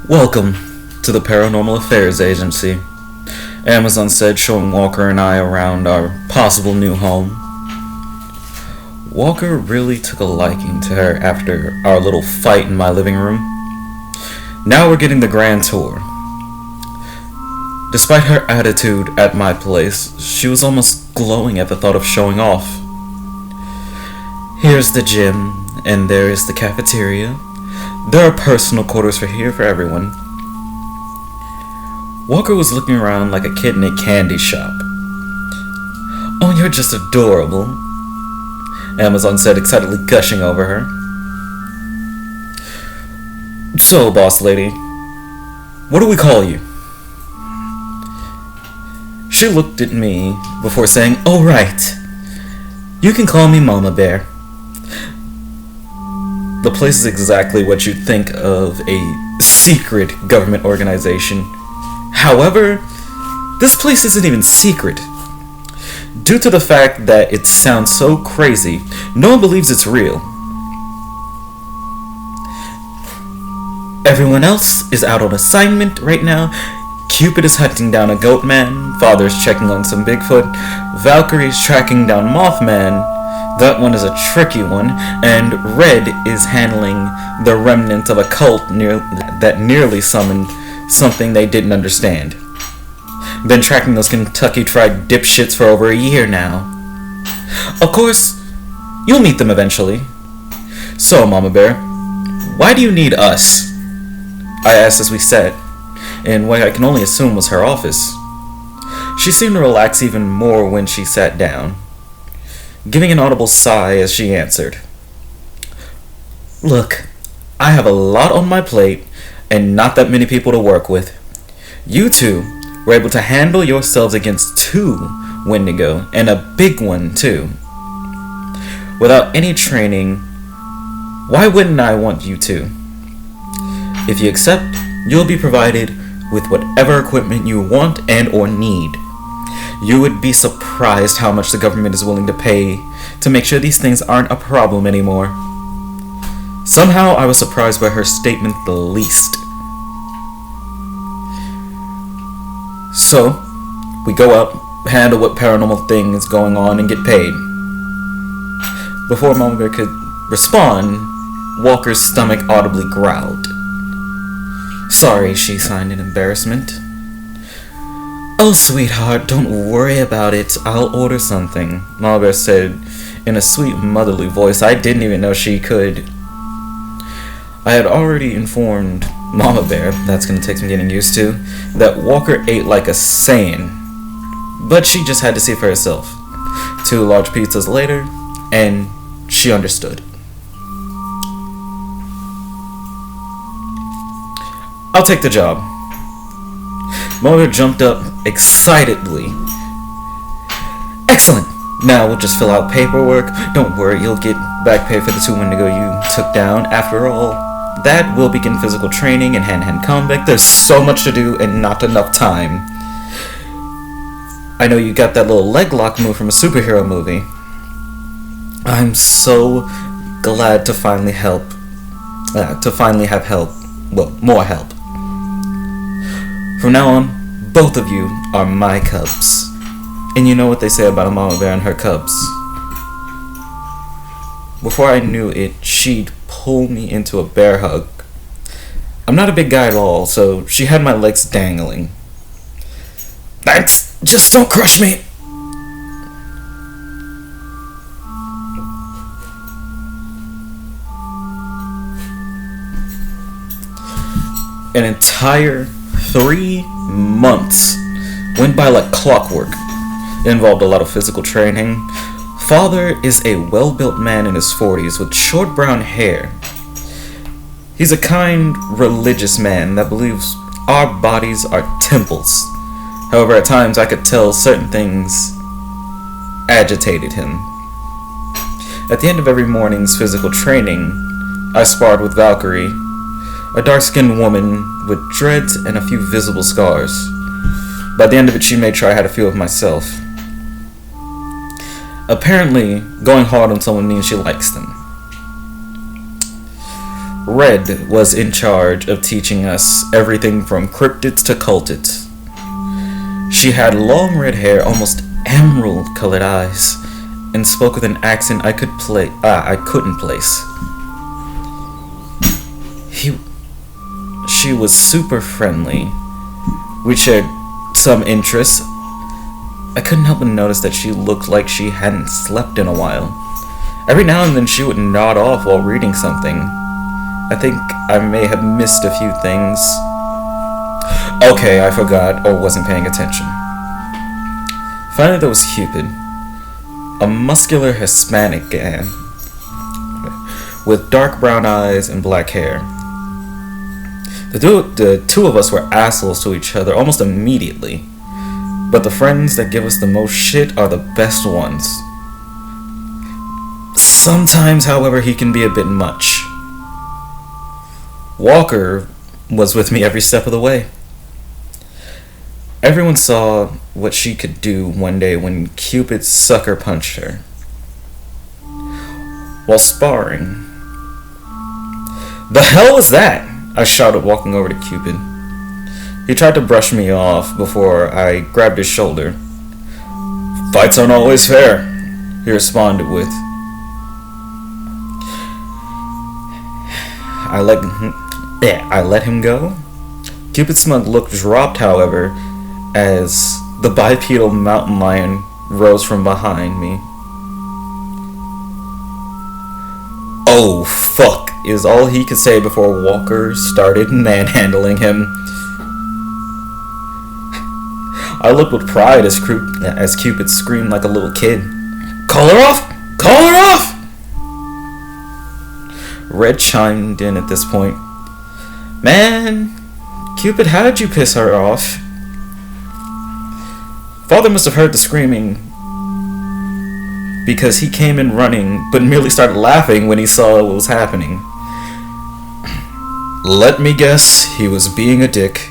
Welcome to the Paranormal Affairs Agency, Amazon said, showing Walker and I around our possible new home. Walker really took a liking to her after our little fight in my living room. Now we're getting the grand tour. Despite her attitude at my place, she was almost glowing at the thought of showing off. Here's the gym, and there is the cafeteria. There are personal quarters for everyone. Walker was looking around like a kid in a candy shop. "Oh, you're just adorable," Amazon said, excitedly gushing over her. "So, boss lady, what do we call you?" She looked at me before saying, "Oh, right. You can call me Mama Bear." The place is exactly what you'd think of a secret government organization. However, this place isn't even secret. Due to the fact that it sounds so crazy, no one believes it's real. Everyone else is out on assignment right now. Cupid is hunting down a goat man, Father's checking on some Bigfoot, Valkyrie's tracking down Mothman, that one is a tricky one, and Red is handling the remnant of a cult that nearly summoned something they didn't understand. Been tracking those Kentucky Fried dipshits for over a year now. Of course, you'll meet them eventually. So, Mama Bear, why do you need us? I asked as we sat in what I can only assume was her office. She seemed to relax even more when she sat down, giving an audible sigh as she answered. "Look, I have a lot on my plate and not that many people to work with. You two were able to handle yourselves against two Wendigo, and a big one too. Without any training, why wouldn't I want you to? If you accept, you'll be provided with whatever equipment you want and or need. You would be surprised how much the government is willing to pay to make sure these things aren't a problem anymore." Somehow I was surprised by her statement the least. So, we go up, handle what paranormal thing is going on, and get paid. Before Mama Bear could respond, Walker's stomach audibly growled. "Sorry," she signed in embarrassment. "Oh, sweetheart, don't worry about it. I'll order something," Mama Bear said in a sweet motherly voice I didn't even know she could. I had already informed Mama Bear, that's going to take some getting used to, that Walker ate like a Saiyan, but she just had to see for herself. 2 large pizzas later, and she understood. "I'll take the job." Mama Bear jumped up excitedly. "Excellent! Now we'll just fill out paperwork. Don't worry, you'll get back pay for the 2 Wendigo you took down. After all that, we'll begin physical training and hand-to-hand combat. There's so much to do and not enough time. I know you got that little leg lock move from a superhero movie. I'm so glad to finally have help. Well, more help. From now on, both of you are my cubs. And you know what they say about a mama bear and her cubs." Before I knew it, she'd pull me into a bear hug. I'm not a big guy at all, so she had my legs dangling. "Thanks, just don't crush me." An entire 3 months went by like clockwork. It involved a lot of physical training. Father is a well-built man in his 40s with short brown hair. He's a kind, religious man that believes our bodies are temples. However, at times I could tell certain things agitated him. At the end of every morning's physical training, I sparred with Valkyrie, a dark-skinned woman with dreads and a few visible scars. By the end of it, she made sure I had a few of myself. Apparently, going hard on someone means she likes them. Red was in charge of teaching us everything from cryptids to cultids. She had long red hair, almost emerald-colored eyes, and spoke with an accent I couldn't place. She was super friendly. We shared some interests. I couldn't help but notice that she looked like she hadn't slept in a while. Every now and then she would nod off while reading something. I think I may have missed a few things. Okay, I forgot or wasn't paying attention. Finally, there was Cupid, a muscular Hispanic man with dark brown eyes and black hair. The two of us were assholes to each other almost immediately, but the friends that give us the most shit are the best ones. Sometimes, however, he can be a bit much. Walker was with me every step of the way. Everyone saw what she could do one day when Cupid sucker punched her while sparring. "The hell was that?" I shouted, walking over to Cupid. He tried to brush me off before I grabbed his shoulder. "Fights aren't always fair," he responded with. I let him go. Cupid's smug look dropped, however, as the bipedal mountain lion rose from behind me. "Oh, fuck," is all he could say before Walker started manhandling him. I looked with pride as Cupid screamed like a little kid. "Call her off! Call her off!" Red chimed in at this point. "Man, Cupid, how did you piss her off?" Father must have heard the screaming because he came in running but merely started laughing when he saw what was happening. Let me guess, he was being a dick.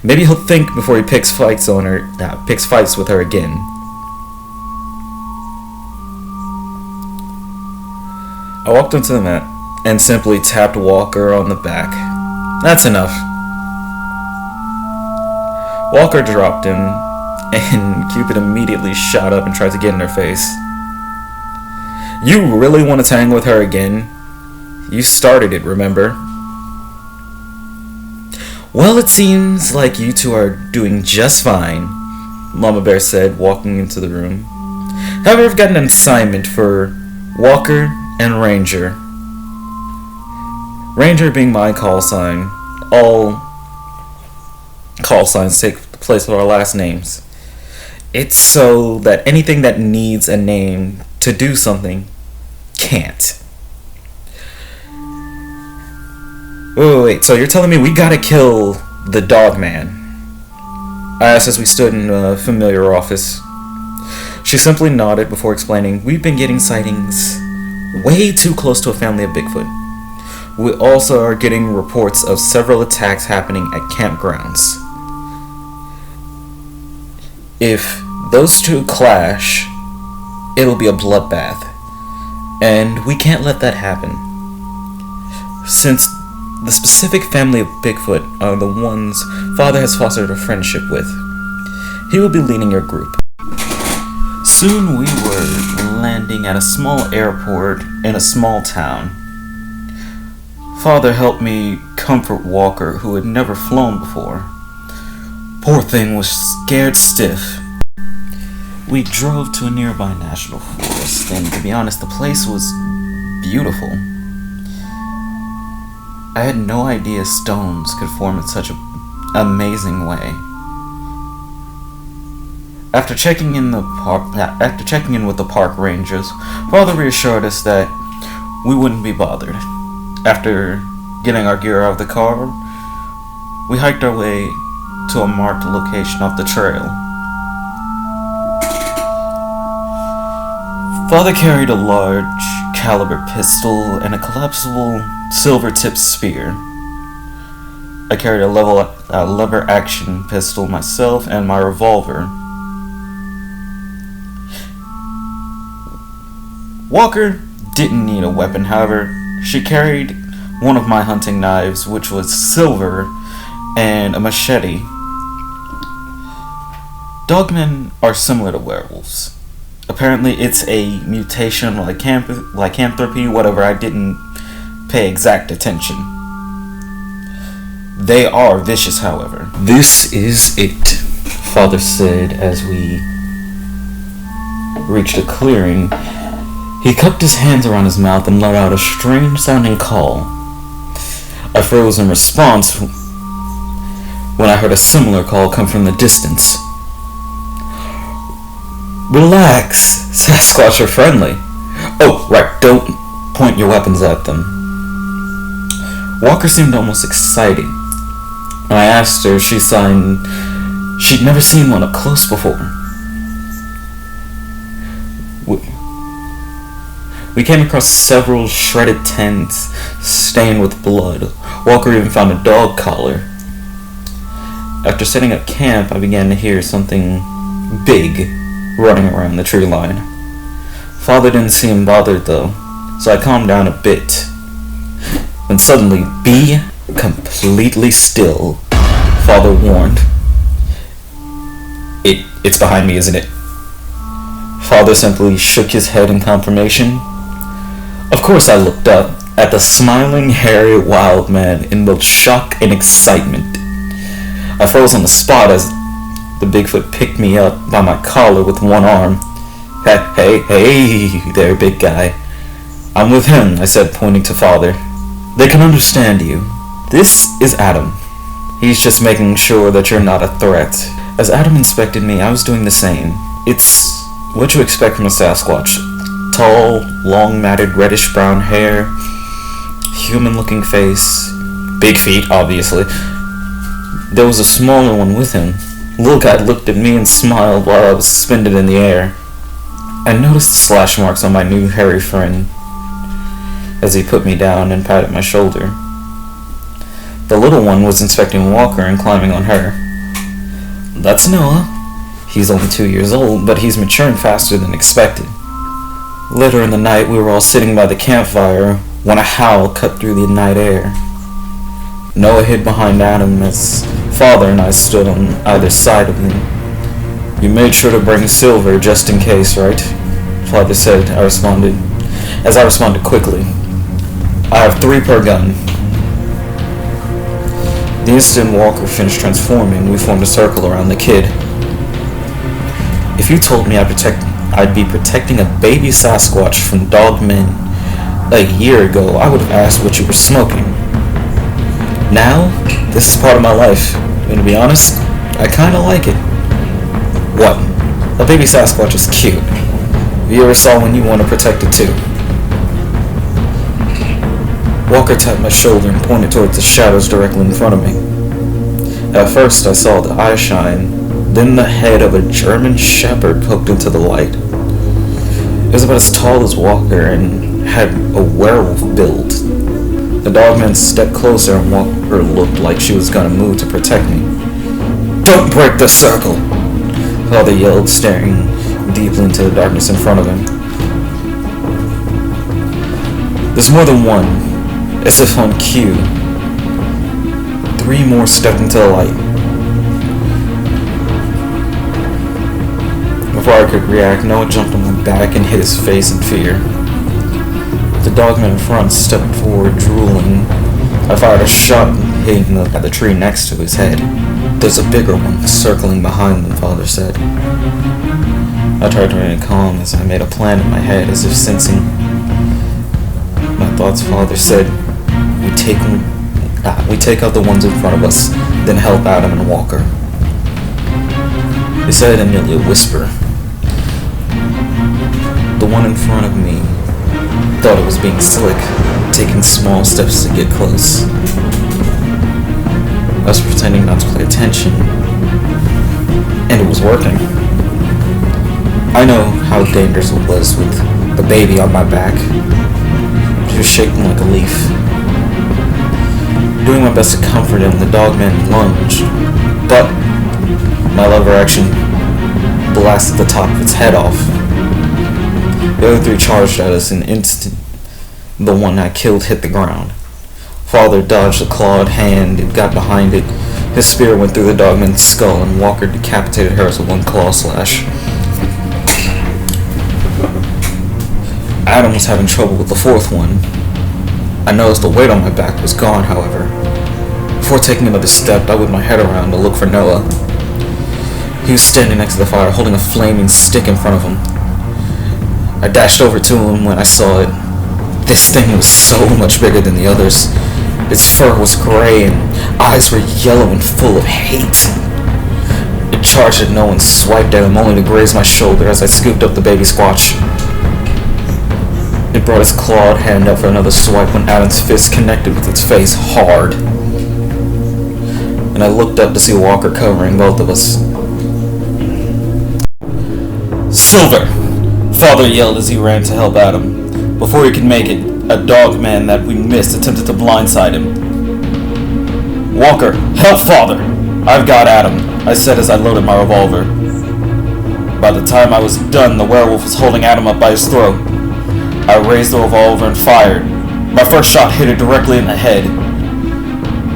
Maybe he'll think before he picks fights with her again. I walked onto the mat and simply tapped Walker on the back. "That's enough." Walker dropped him, and Cupid immediately shot up and tried to get in her face. "You really want to tangle with her again? You started it, remember?" "Well, it seems like you two are doing just fine," Mama Bear said, walking into the room. "However, I've got an assignment for Walker and Ranger. Ranger being my call sign. All call signs take the place of our last names. It's so that anything that needs a name to do something can't." Wait, so you're telling me we gotta kill the dog man? I asked as we stood in a familiar office. She simply nodded before explaining, "We've been getting sightings way too close to a family of Bigfoot. We also are getting reports of several attacks happening at campgrounds. If those two clash, it'll be a bloodbath. And we can't let that happen. Since the specific family of Bigfoot are the ones Father has fostered a friendship with, he will be leading your group." Soon we were landing at a small airport in a small town. Father helped me comfort Walker, who had never flown before. Poor thing was scared stiff. We drove to a nearby national forest, and to be honest, the place was beautiful. I had no idea stones could form in such an amazing way. After checking in with the park rangers, Father reassured us that we wouldn't be bothered. After getting our gear out of the car, we hiked our way to a marked location off the trail. Father carried a large caliber pistol and a collapsible silver-tipped spear. I carried a lever-action pistol myself and my revolver. Walker didn't need a weapon, however. She carried one of my hunting knives, which was silver, and a machete. Dogmen are similar to werewolves. Apparently it's a mutation like lycanthropy, whatever. I didn't pay exact attention. They are vicious, however. "This is it," Father said as we reached a clearing. He cupped his hands around his mouth and let out a strange-sounding call. I froze in response when I heard a similar call come from the distance. "Relax, Sasquatch are friendly." "Oh, right, don't point your weapons at them." Walker seemed almost excited. When I asked her, she signed she'd never seen one up close before. We came across several shredded tents stained with blood. Walker even found a dog collar. After setting up camp, I began to hear something big running around the tree line. Father didn't seem bothered though, so I calmed down a bit. When suddenly, "Be completely still," Father warned. It's behind me, isn't it?" Father simply shook his head in confirmation. Of course I looked up at the smiling, hairy wild man in both shock and excitement. I froze on the spot as the Bigfoot picked me up by my collar with one arm. Hey there, big guy." "I'm with him," I said, pointing to Father. "They can understand you. This is Adam. He's just making sure that you're not a threat." As Adam inspected me, I was doing the same. It's what you expect from a Sasquatch. Tall, long matted reddish-brown hair, human-looking face, big feet, obviously. There was a smaller one with him. The little guy looked at me and smiled while I was suspended in the air. I noticed the slash marks on my new hairy friend as he put me down and patted my shoulder. The little one was inspecting Walker and climbing on her. "That's Noah. He's only 2 years old, but he's maturing faster than expected." Later in the night, we were all sitting by the campfire when a howl cut through the night air. Noah hid behind Adam as Father and I stood on either side of him. "You made sure to bring silver just in case, right?" Father said. I responded quickly. "I have 3 per gun." The instant Walker finished transforming, we formed a circle around the kid. "If you told me I'd be protecting a baby Sasquatch from dogmen a year ago, I would have asked what you were smoking. Now, this is part of my life, and to be honest, I kinda like it." "What? A baby Sasquatch is cute. Have you ever saw one you want to protect it too?" Walker tapped my shoulder and pointed towards the shadows directly in front of me. At first I saw the eye shine, then the head of a German Shepherd poked into the light. It was about as tall as Walker and had a werewolf build. The dogman stepped closer and Walker looked like she was gonna move to protect me. "Don't break the circle!" Father yelled, staring deeply into the darkness in front of him. "There's more than one," as if on cue. 3 more stepped into the light. Before I could react, Noah jumped on my back and hit his face in fear. The dogman in front stepped forward, drooling. I fired a shot, hitting the tree next to his head. "There's a bigger one circling behind them," Father said. I tried to remain calm as I made a plan in my head, as if sensing my thoughts. Father said, we take out the ones in front of us, then help Adam and Walker." He said in nearly a whisper. The one in front of me thought it was being slick, taking small steps to get close. I was pretending not to pay attention, and it was working. I know how dangerous it was with the baby on my back. She was shaking like a leaf. Doing my best to comfort him, the dogman lunged, but my lever action blasted the top of its head off. The other 3 charged at us in an instant. The one I killed hit the ground. Father dodged the clawed hand and got behind it. His spear went through the dogman's skull, and Walker decapitated her with one claw slash. Adam was having trouble with the fourth one. I noticed the weight on my back was gone, however. Before taking another step, I whipped my head around to look for Noah. He was standing next to the fire, holding a flaming stick in front of him. I dashed over to him when I saw it. This thing was so much bigger than the others. Its fur was gray and eyes were yellow and full of hate. It charged at Noah and swiped at him, only to graze my shoulder as I scooped up the baby squatch. It brought its clawed hand up for another swipe when Adam's fist connected with its face hard. And I looked up to see Walker covering both of us. "Silver!" Father yelled as he ran to help Adam. Before he could make it, a dog man that we missed attempted to blindside him. "Walker, help Father! I've got Adam," I said as I loaded my revolver. By the time I was done, the werewolf was holding Adam up by his throat. I raised the revolver and fired. My first shot hit it directly in the head.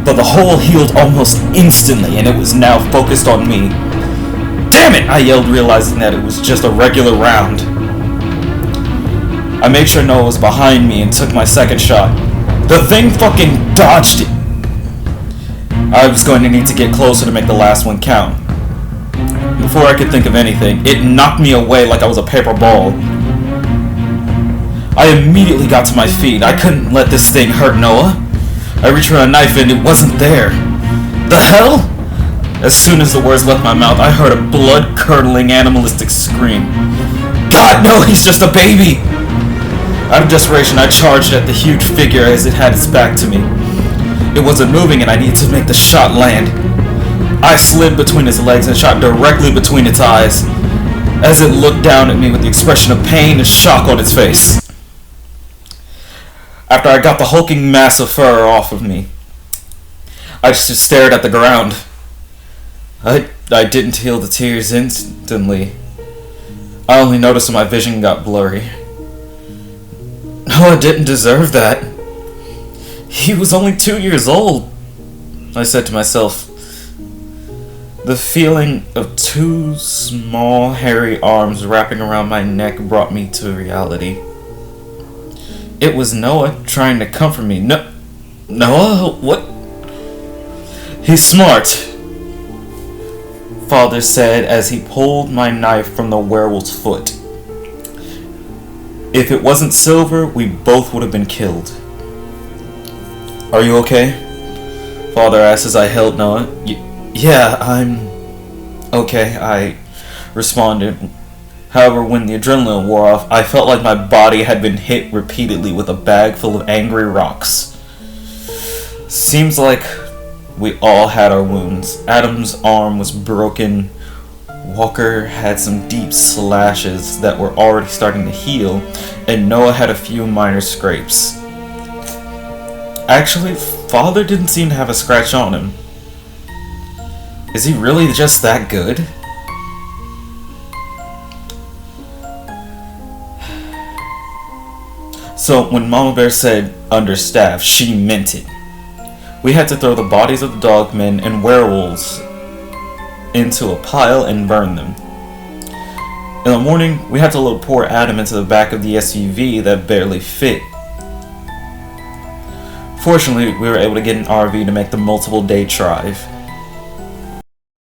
But the hole healed almost instantly, and it was now focused on me. "Damn it!" I yelled, realizing that it was just a regular round. I made sure Noah was behind me and took my second shot. The thing fucking dodged it. I was going to need to get closer to make the last one count. Before I could think of anything, it knocked me away like I was a paper ball. I immediately got to my feet. I couldn't let this thing hurt Noah. I reached for a knife and it wasn't there. The hell? As soon as the words left my mouth, I heard a blood-curdling animalistic scream. "God, no, he's just a baby!" Out of desperation, I charged at the huge figure as it had its back to me. It wasn't moving and I needed to make the shot land. I slid between its legs and shot directly between its eyes, as it looked down at me with the expression of pain and shock on its face. After I got the hulking mass of fur off of me, I just stared at the ground. I didn't heal the tears instantly. I only noticed when my vision got blurry. Noah didn't deserve that. He was only 2 years old, I said to myself. The feeling of two small, hairy arms wrapping around my neck brought me to reality. It was Noah trying to comfort me. Noah? What? He's smart, Father said as he pulled my knife from the werewolf's foot. If it wasn't Silver, we both would have been killed. "Are you okay?" Father asked as I held Noah. Yeah, I'm okay," I responded. However, when the adrenaline wore off, I felt like my body had been hit repeatedly with a bag full of angry rocks. Seems like we all had our wounds. Adam's arm was broken. Walker had some deep slashes that were already starting to heal, and Noah had a few minor scrapes. Actually, Father didn't seem to have a scratch on him. Is he really just that good? So when Mama Bear said understaffed, she meant it. We had to throw the bodies of the dogmen and werewolves into a pile and burn them. In the morning, we had to load poor Adam into the back of the SUV that barely fit. Fortunately, we were able to get an RV to make the multiple day drive.